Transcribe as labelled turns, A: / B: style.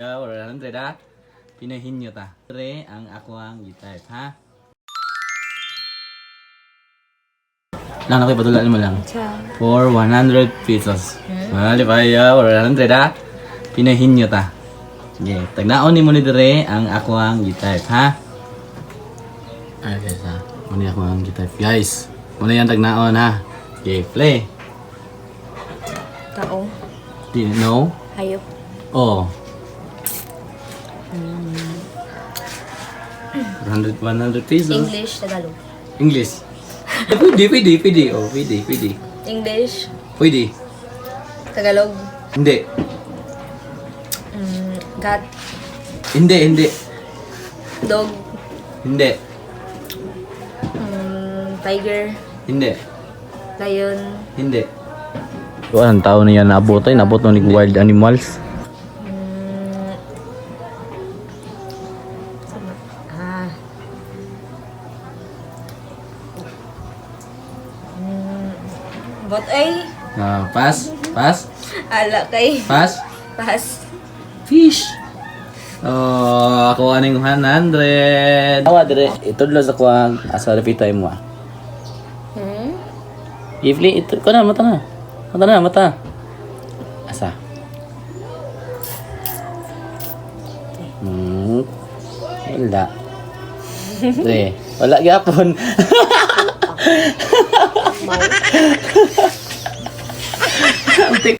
A: Or 100 ha. Pinahin nyo ta. Pre, ang ako ang gitype ha. Lang ako ipatulaan mo lang. For 100 pesos. Mali pa or 100 ha. Pinahin nyo ta. Sige, tagnaon ni mo ni dire ang ako ang gitype ha. Ay guys ha. Muna ako ang gitype guys. Muna yan tagnaon ha. Okay, play.
B: Tao.
A: Didn't know?
B: Hayop.
A: Oh. 100 pesos.
B: English, Tagalog.
A: English. Pwede. Oh, pwede.
B: English,
A: Pwede.
B: Tagalog.
A: Hindi.
B: Cat.
A: Hindi.
B: Dog.
A: Hindi.
B: Tiger.
A: Hindi.
B: Lion.
A: Hindi. Ang tao na yan naabot ay nabot ng wild animals.
B: Bot ay.
A: Pass.
B: Ala kay.
A: Pass.
B: Pass.
A: Fish. Oh, ako aning 100. Awa dire, itudlo sa kuwang asa repeat time mo. Ifli ito ko na mata. Asa. Wala. Dire, wala gyapon. Antik.